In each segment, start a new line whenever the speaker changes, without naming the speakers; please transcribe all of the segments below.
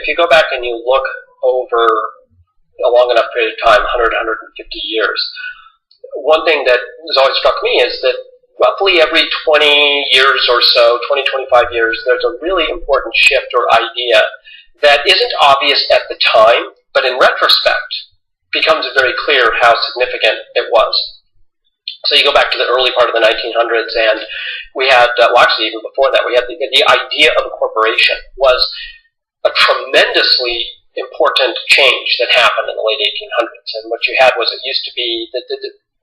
if you go back and you look over a long enough period of time, 100, 150 years, one thing that has always struck me is that roughly every 20 years or so, 20, 25 years, there's a really important shift or idea that isn't obvious at the time, but in retrospect becomes very clear how significant it was. So you go back to the early part of the 1900s, and we had, well, actually even before that, we had the idea of a corporation was a tremendously important change that happened in the late 1800s. And what you had was, it used to be the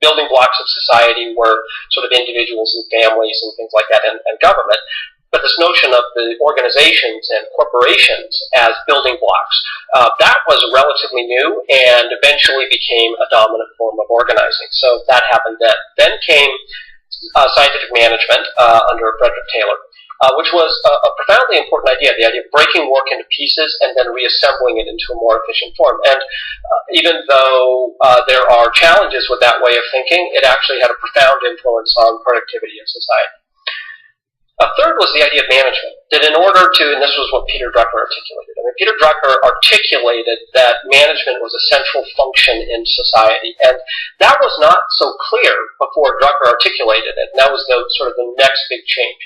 building blocks of society were sort of individuals and families and things like that, and government. But this notion of the organizations and corporations as building blocks, that was relatively new and eventually became a dominant form of organizing. So that happened then. Then came scientific management under Frederick Taylor, which was a profoundly important idea, the idea of breaking work into pieces and then reassembling it into a more efficient form. And even though there are challenges with that way of thinking, it actually had a profound influence on productivity in society. A third was the idea of management, that in order to, and this was what Peter Drucker articulated. I mean, Peter Drucker articulated that management was a central function in society, and that was not so clear before Drucker articulated it, and that was the sort of the next big change.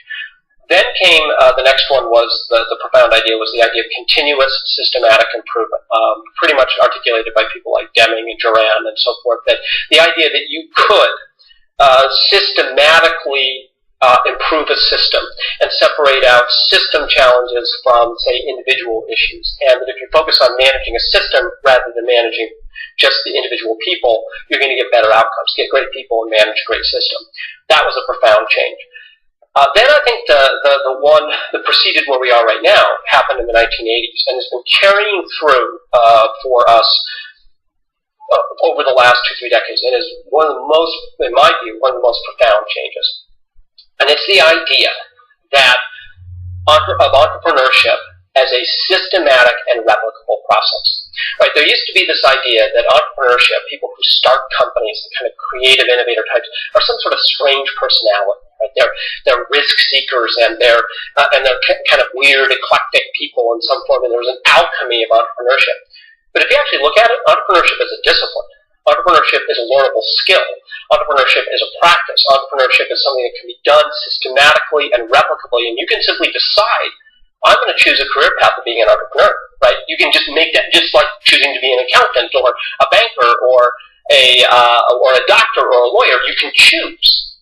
Then came, the next one was, the profound idea was the idea of continuous systematic improvement, pretty much articulated by people like Deming and Duran and so forth, that the idea that you could systematically improve a system and separate out system challenges from, say, individual issues. And that if you focus on managing a system rather than managing just the individual people, you're going to get better outcomes, get great people and manage a great system. That was a profound change. Then I think the one that preceded where we are right now happened in the 1980s and has been carrying through for us over the last 2-3 decades. It is one of the most, in my view, one of the most profound changes. And it's the idea that of entrepreneurship as a systematic and replicable process. Right? There used to be this idea that entrepreneurship, people who start companies, the kind of creative innovator types, are some sort of strange personality. Right? They're risk seekers and they're kind of weird, eclectic people in some form, and there's an alchemy of entrepreneurship. But if you actually look at it, entrepreneurship is a discipline. Entrepreneurship is a learnable skill. Entrepreneurship is a practice. Entrepreneurship is something that can be done systematically and replicably, and you can simply decide, I'm going to choose a career path of being an entrepreneur, right? You can just make that, just like choosing to be an accountant or a banker or a doctor or a lawyer. You can choose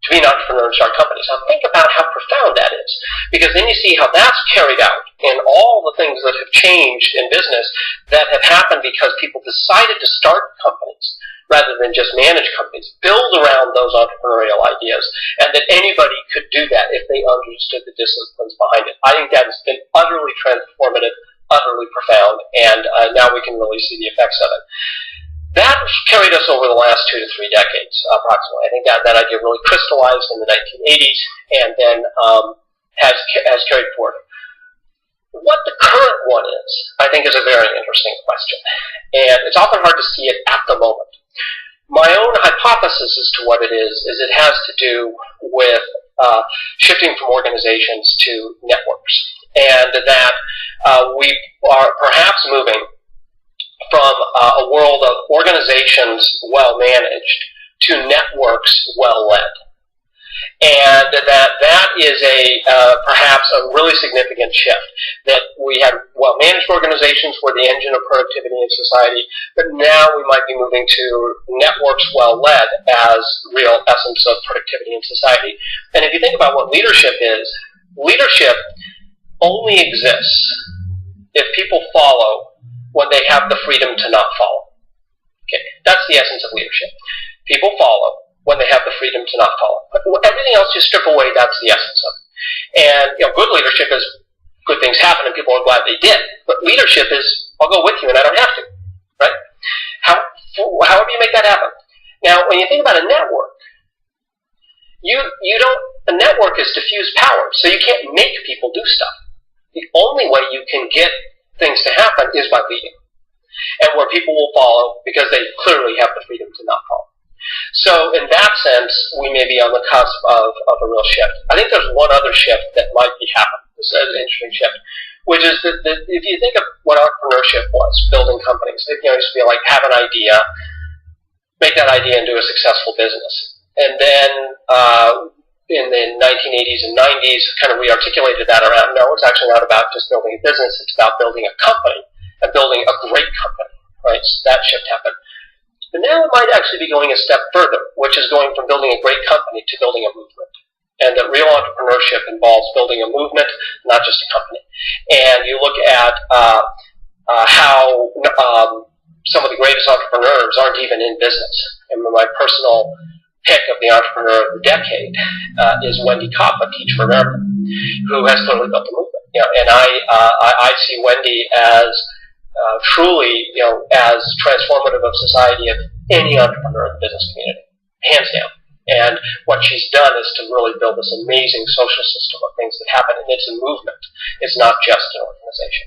to be an entrepreneur and start companies. Now think about how profound that is, because then you see how that's carried out in all the things that have changed in business that have happened because people decided to start companies rather than just manage companies, build around those entrepreneurial ideas, and that anybody could do that if they understood the disciplines behind it. I think that has been utterly transformative, utterly profound, and now we can really see the effects of it. That carried us over the last 2 to 3 decades, approximately. I think that idea really crystallized in the 1980s and then has carried forward. What the current one is, I think, is a very interesting question. And it's often hard to see it at the moment. My own hypothesis as to what it is it has to do with shifting from organizations to networks. And that we are perhaps moving from a world of organizations well managed to networks well led. And that is perhaps a really significant shift. That we had well-managed organizations were the engine of productivity in society, but now we might be moving to networks well-led as real essence of productivity in society. And if you think about what leadership is, leadership only exists if people follow when they have the freedom to not follow. Okay, that's the essence of leadership. People follow when they have the freedom to not follow. But everything else you strip away, that's the essence of it. And good leadership is good things happen and people are glad they did. But leadership is, I'll go with you and I don't have to. Right? However you make that happen. Now, when you think about a network, a network is diffused power, so you can't make people do stuff. The only way you can get things to happen is by leading. And where people will follow because they clearly have the freedom to not follow. So in that sense, we may be on the cusp of a real shift. I think there's one other shift that might be happening. This is an interesting shift, which is that if you think of what entrepreneurship was, building companies, it used to be like have an idea, make that idea into a successful business. And then in the 1980s and 90s, kind of re-articulated that around, no, it's actually not about just building a business, it's about building a company, and building a great company, right? So that shift happened. But now it might actually be going a step further, which is going from building a great company to building a movement. And that real entrepreneurship involves building a movement, not just a company. And you look at how some of the greatest entrepreneurs aren't even in business. And my personal pick of the entrepreneur of the decade is Wendy Koppa, Teach for America, who has clearly built a movement. And I see Wendy as truly, as transformative of society of any entrepreneur in the business community, hands down. And what she's done is to really build this amazing social system of things that happen, and it's a movement. It's not just an organization.